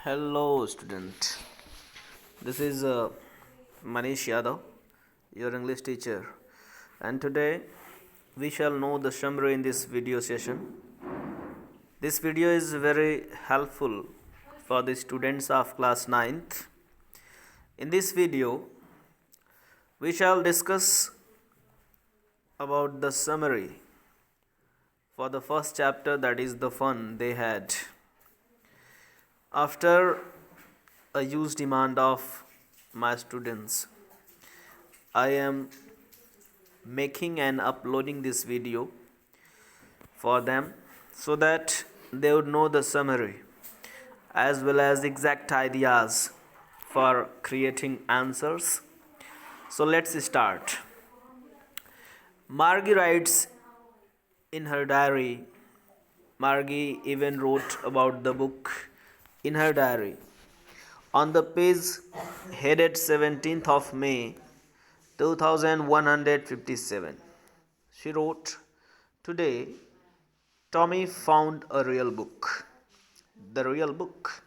Hello, student. This is Manish Yadav, your English teacher, and today we shall know the summary in this video session. This video is very helpful for the students of class 9th. In this video, we shall discuss about the summary for the first chapter, that is the fun they had. After a huge demand of my students, I am making and uploading this video for them so that they would know the summary as well as exact ideas for creating answers. So let's start. Margie writes in her diary. Margie even wrote about the book in her diary. On the page headed 17th of May 2157, she wrote, "Today, Tommy found a real book." The real book.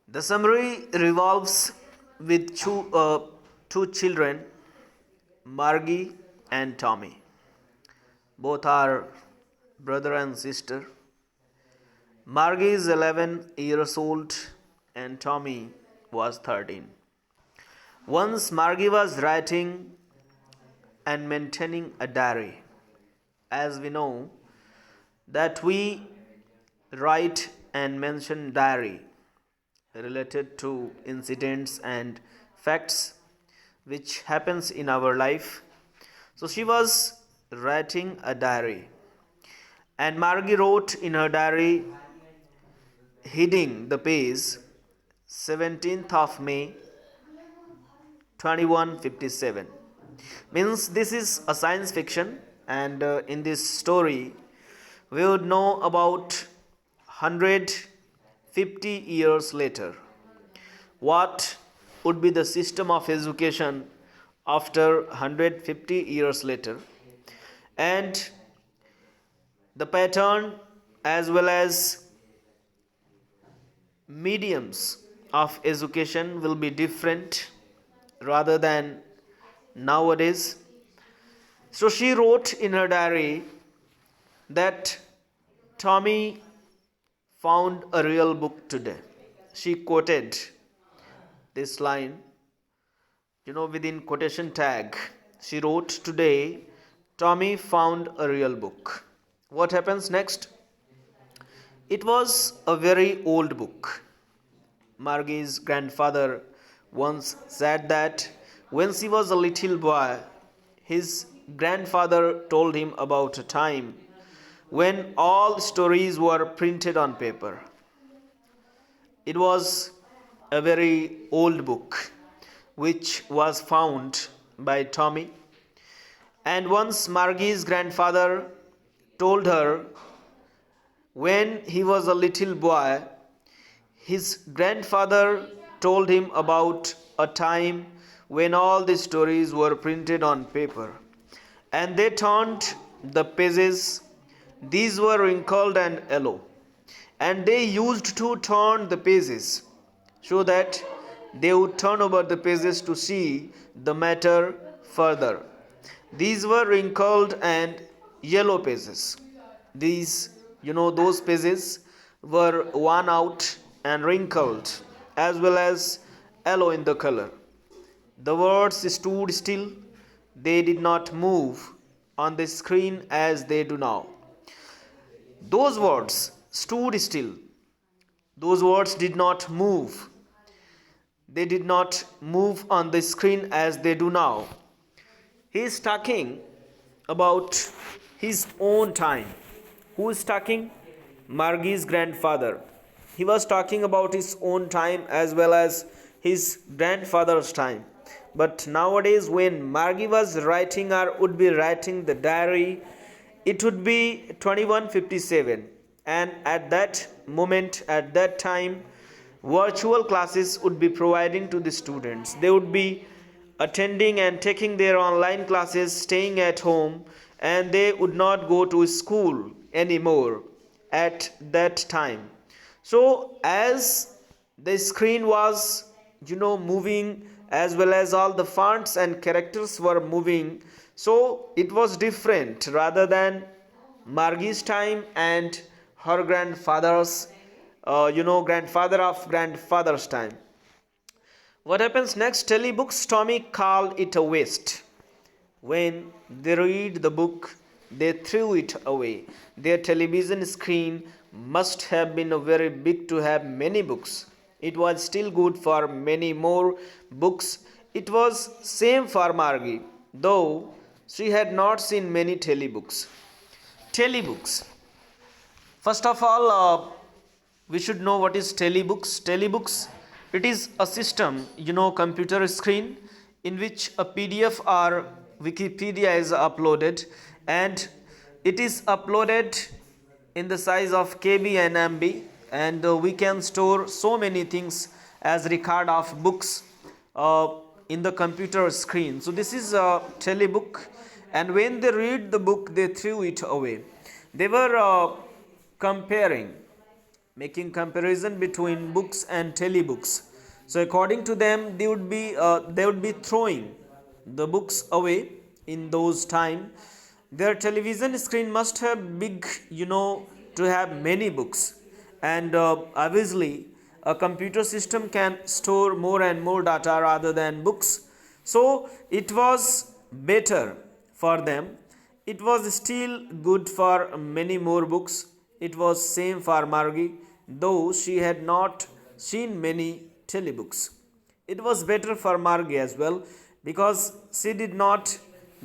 The summary revolves with two children, Margie and Tommy. Both are brother and sister. Margie is 11 years old and Tommy was 13. Once Margie was writing and maintaining a diary. As we know that we write and mention diary related to incidents and facts which happens in our life. So she was writing a diary, and Margie wrote in her diary, heading the page 17th of May 2157. Means this is a science fiction, and in this story we would know about 150 years later what would be the system of education after 150 years later, and the pattern as well as mediums of education will be different rather than nowadays. So she wrote in her diary that Tommy found a real book today. She quoted this line, within quotation tag. She wrote, "Today, Tommy found a real book." What happens next? It was a very old book. Margie's grandfather once said that when she was a little boy, his grandfather told him about a time when all stories were printed on paper. It was a very old book which was found by Tommy, and once Margie's grandfather told her when he was a little boy, his grandfather told him about a time when all the stories were printed on paper, and they turned the pages. These were wrinkled and yellow, and they used to turn the pages so that they would turn over the pages to see the matter further. These were wrinkled and yellow pages. Those pages were worn out and wrinkled as well as yellow in the color. The words stood still. They did not move on the screen as they do now. Those words stood still. Those words did not move. They did not move on the screen as they do now. He is talking about his own time. Who is talking? Margie's grandfather. He was talking about his own time as well as his grandfather's time. But nowadays, when Margie was writing or would be writing the diary, it would be 2157. And at that moment, at that time, virtual classes would be providing to the students. They would be attending and taking their online classes, staying at home, and they would not go to school anymore at that time. So as the screen was moving, as well as all the fonts and characters were moving, so it was different rather than Margie's time and her grandfather's grandfather of grandfather's time. What happens next? Telebooks. Tommy called it a waste. When they read the book, they threw it away. Their television screen must have been very big to have many books. It was still good for many more books. It was same for Margie, though she had not seen many telebooks. Telebooks. First of all, we should know what is telebooks. Telebooks, it is a system, computer screen in which a PDF or Wikipedia is uploaded, and it is uploaded in the size of KB and MB, and we can store so many things as record of books in the computer screen. So this is a telebook, and when they read the book, they threw it away. They were making comparison between books and telebooks. So according to them, they would be throwing the books away in those time. Their television screen must have big, to have many books, and obviously a computer system can store more and more data rather than books. So it was better for them. It was still good for many more books. It was same for Margie, though she had not seen many telebooks. It was better for Margie as well, because she did not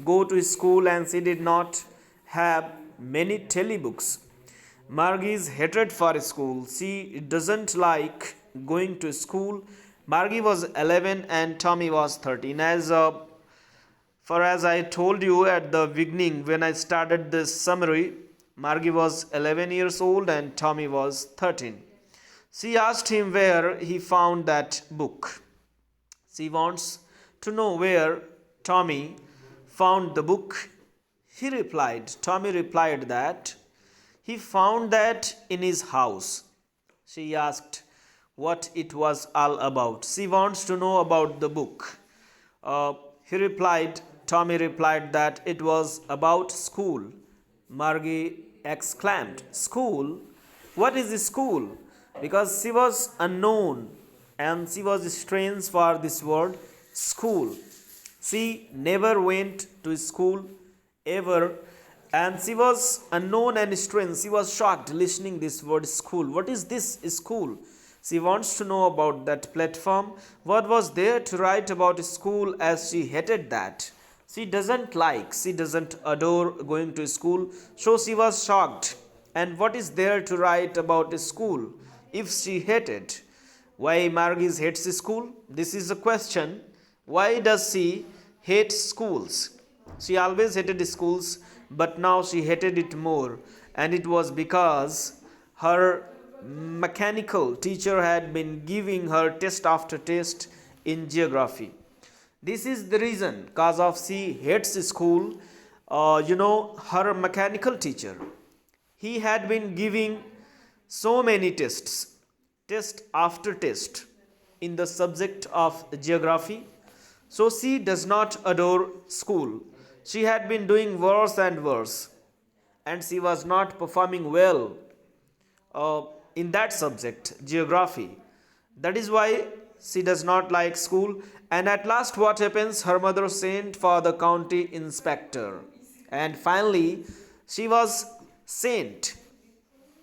go to school and she did not have many telebooks. Margie's hatred for school. She doesn't like going to school. Margie was 11 and Tommy was 13. As I told you at the beginning when I started this summary, Margie was 11 years old and Tommy was 13. She asked him where he found that book. She wants to know where Tommy found the book. Tommy replied that he found that in his house. She asked what it was all about. She wants to know about the book. Tommy replied that it was about school. Margie exclaimed, "School? What is school?" Because she was unknown and she was strange for this word, school. She never went to school ever, and she was unknown and strange. She was shocked listening this word school. What is this school? She wants to know about that platform. What was there to write about school, as she hated that? She doesn't adore going to school, so she was shocked. And what is there to write about school if she hated? Why Margie hates school? This is a question. Why does she hate schools? She always hated schools, but now she hated it more. And it was because her mechanical teacher had been giving her test after test in geography. This is the reason, because of she hates school. Her mechanical teacher, he had been giving so many tests, test after test, in the subject of geography. So she does not adore school. She had been doing worse and worse, and she was not performing well in that subject, geography. That is why she does not like school. And at last, what happens? Her mother sent for the county inspector, and finally she was sent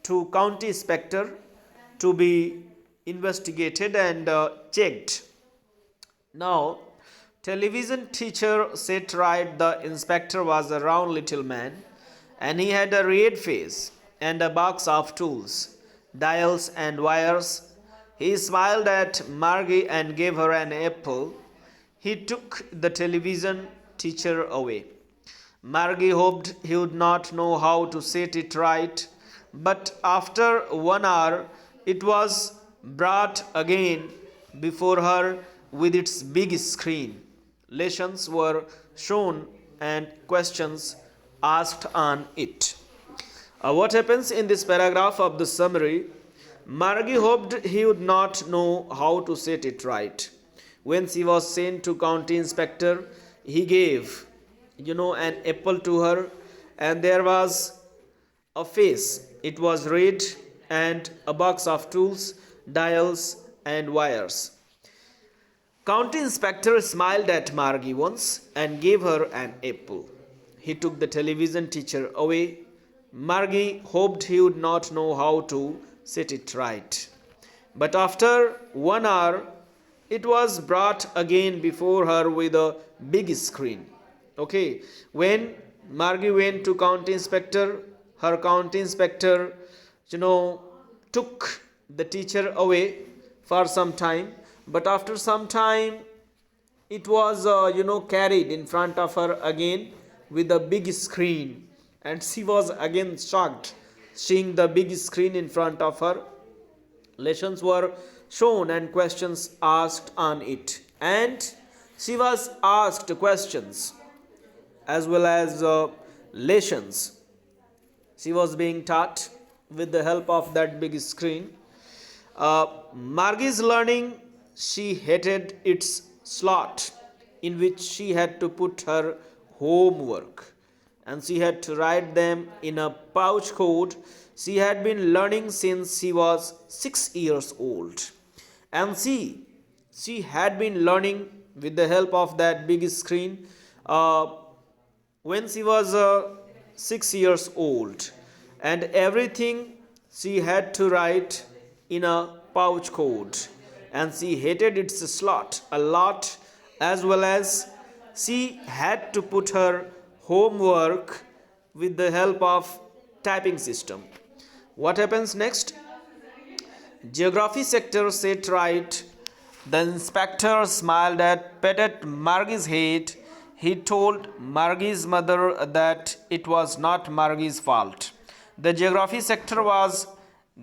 to county inspector to be investigated and checked. Now, television teacher sat right. The inspector was a round little man, and he had a red face and a box of tools, dials and wires. He smiled at Margie and gave her an apple. He took the television teacher away. Margie hoped he would not know how to set it right, but after 1 hour it was brought again before her with its big screen. Lessons were shown and questions asked on it. What happens in this paragraph of the summary? Margie hoped he would not know how to set it right. When she was sent to county inspector, he gave, an apple to her, and there was a face. It was red, and a box of tools, dials, and wires. County inspector smiled at Margie once and gave her an apple. He took the television teacher away. Margie hoped he would not know how to set it right. But after 1 hour, it was brought again before her with a big screen. Okay, when Margie went to county inspector, her county inspector, took the teacher away for some time. But after some time, it was, carried in front of her again with a big screen. And she was again shocked seeing the big screen in front of her. Lessons were shown and questions asked on it. And she was asked questions as well as lessons. She was being taught with the help of that big screen. Margie's learning, she hated its slot in which she had to put her homework, and she had to write them in a pouch code. She had been learning since she was 6 years old, and she had been learning with the help of that big screen when she was 6 years old, and everything she had to write in a pouch code, and she hated its slot a lot, as well as she had to put her homework with the help of typing system. What happens next? Geography sector set right. The inspector smiled at patted Margie's head. He told Margie's mother that it was not Margie's fault. The geography sector was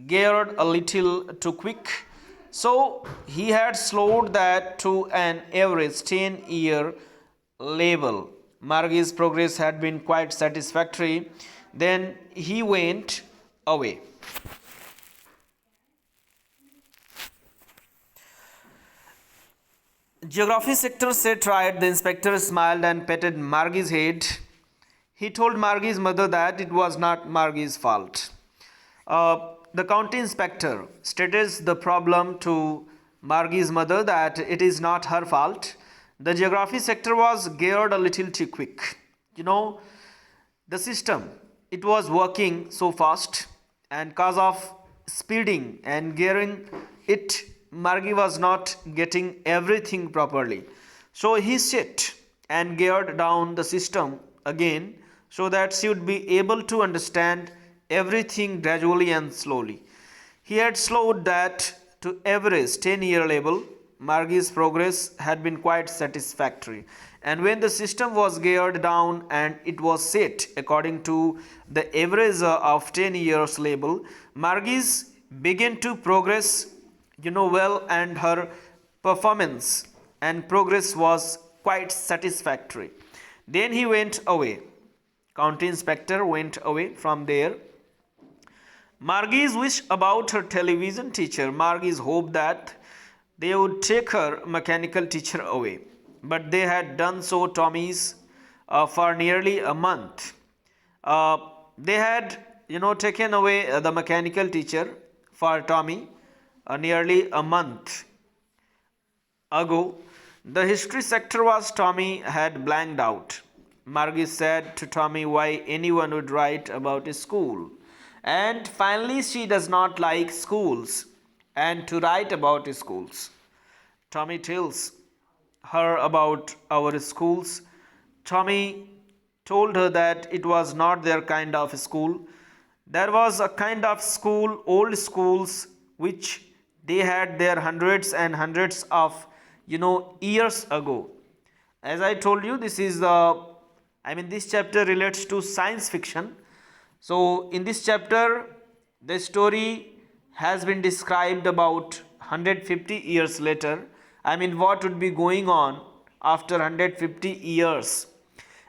geared a little too quick, so he had slowed that to an average 10-year level. Margie's progress had been quite satisfactory. Then he went away. Geography sector set right. The inspector smiled and patted Margie's head. He told Margie's mother that it was not Margie's fault. The county inspector stated the problem to Margie's mother that it is not her fault. The geography sector was geared a little too quick. The system, it was working so fast, and cause of speeding and gearing it, Margie was not getting everything properly. So he set and geared down the system again so that she would be able to understand everything gradually and slowly. He had slowed that to average 10-year level. Margie's progress had been quite satisfactory. And when the system was geared down and it was set according to the average of 10 years level, Margie's began to progress, well, and her performance and progress was quite satisfactory. Then he went away. County inspector went away from there. Margie's wish about her television teacher. Margie's hope that they would take her mechanical teacher away. But they had done so Tommy's for nearly a month. They had, taken away the mechanical teacher for Tommy nearly a month ago. The history sector was Tommy had blanked out. Margie said to Tommy why anyone would write about a school. And finally, she does not like schools and to write about schools. Tommy tells her about our schools. Tommy told her that it was not their kind of school. There was a kind of school, old schools, which they had there hundreds and hundreds of, years ago. As I told you, this chapter relates to science fiction. So in this chapter, the story has been described about 150 years later. What would be going on after 150 years.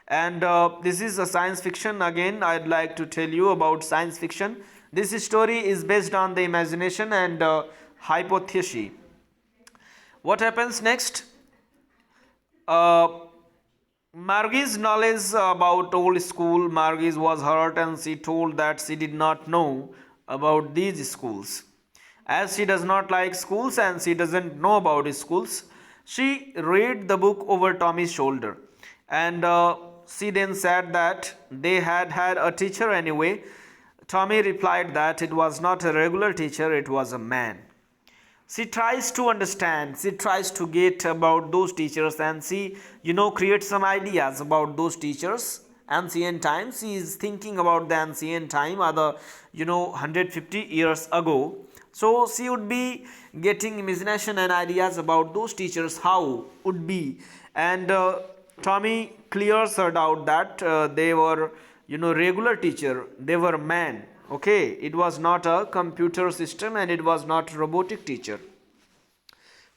And this is a science fiction. Again, I'd like to tell you about science fiction. This story is based on the imagination and hypothesis. What happens next? Uh, Margie's knowledge about old school. Margie was hurt and she told that she did not know about these schools. As she does not like schools and she doesn't know about schools, she read the book over Tommy's shoulder. And she then said that they had had a teacher anyway. Tommy replied that it was not a regular teacher, it was a man. She tries to understand, she tries to get about those teachers, and she creates some ideas about those teachers. Ancient times, she is thinking about the ancient time, other 150 years ago. So she would be getting imagination and ideas about those teachers, how would be. And Tommy clears her doubt that they were regular teacher, they were men. Okay, it was not a computer system and it was not robotic teacher.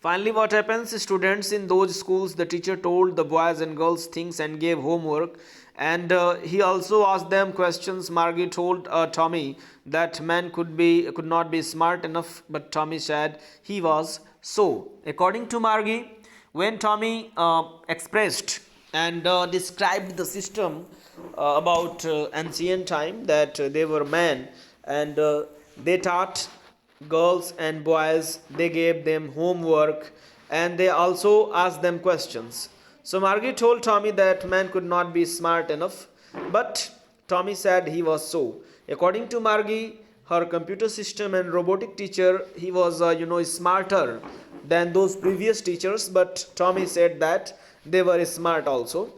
Finally, what happens? Students in those schools, the teacher told the boys and girls things and gave homework, and he also asked them questions. Margie told Tommy that man could not be smart enough, but Tommy said he was. So, according to Margie, when Tommy expressed and described the system about ancient time, that they were men and they taught girls and boys, they gave them homework and they also asked them questions. So Margie told Tommy that man could not be smart enough, but Tommy said he was so. According to Margie, her computer system and robotic teacher, he was smarter than those previous teachers, but Tommy said that they were smart also.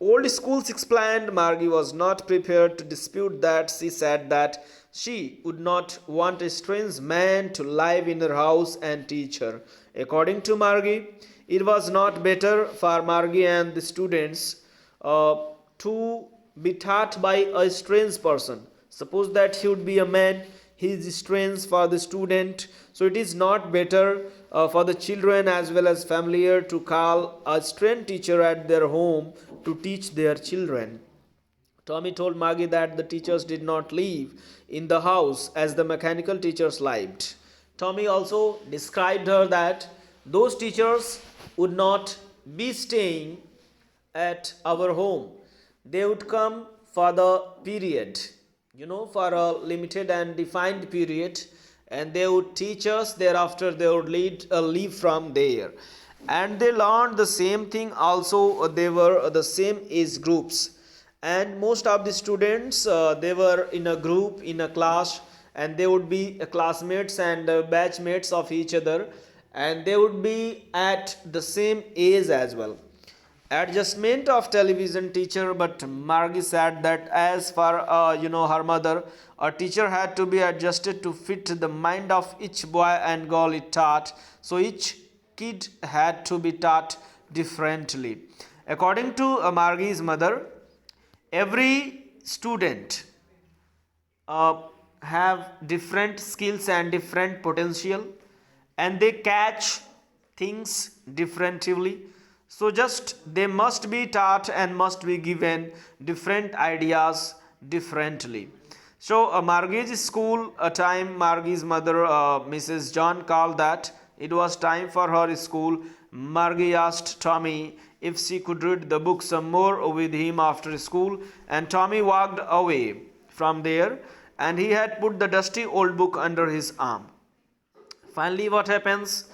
Old schools explained. Margie was not prepared to dispute that. She said that she would not want a strange man to live in her house and teach her. According to Margie, it was not better for Margie and the students to be taught by a strange person. Suppose that he would be a man, he is strange for the student. So it is not better for the children as well as familiar to call a strange teacher at their home to teach their children. Tommy told Margie that the teachers did not live in the house as the mechanical teachers lived. Tommy also described her that those teachers would not be staying at our home. They would come for the period, for a limited and defined period, and they would teach us. Thereafter they would leave from there, and they learned the same thing also. They were the same age groups, and most of the students they were in a group, in a class, and they would be classmates and batchmates of each other, and they would be at the same age as well. Adjustment of television teacher, but Margie said that as for her mother, a teacher had to be adjusted to fit the mind of each boy and girl it taught. So each kid had to be taught differently. According to Margie's mother, every student have different skills and different potential, and they catch things differently. So just they must be taught and must be given different ideas differently. So Margie's school time, Margie's mother Mrs. John called that it was time for her school. Margie asked Tommy if she could read the book some more with him after school, and Tommy walked away from there, and he had put the dusty old book under his arm. Finally, what happens?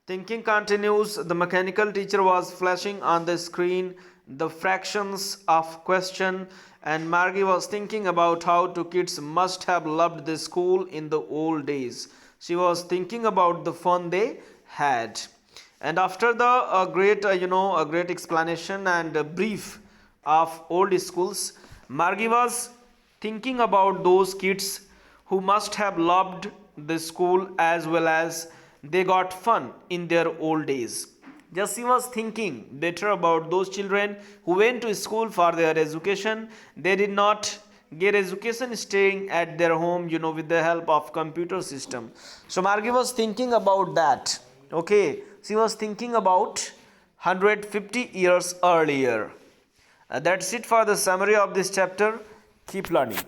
Thinking continues. The mechanical teacher was flashing on the screen the fractions of question, and Margie was thinking about how two kids must have loved the school in the old days. She was thinking about the fun they had. And after the great explanation and brief of old schools, Margie was thinking about those kids who must have loved the school as well as they got fun in their old days. Just she was thinking better about those children who went to school for their education. They did not get education staying at their home, with the help of computer system. So Margie was thinking about that. Okay, she was thinking about 150 years earlier. That's it for the summary of this chapter. Keep learning.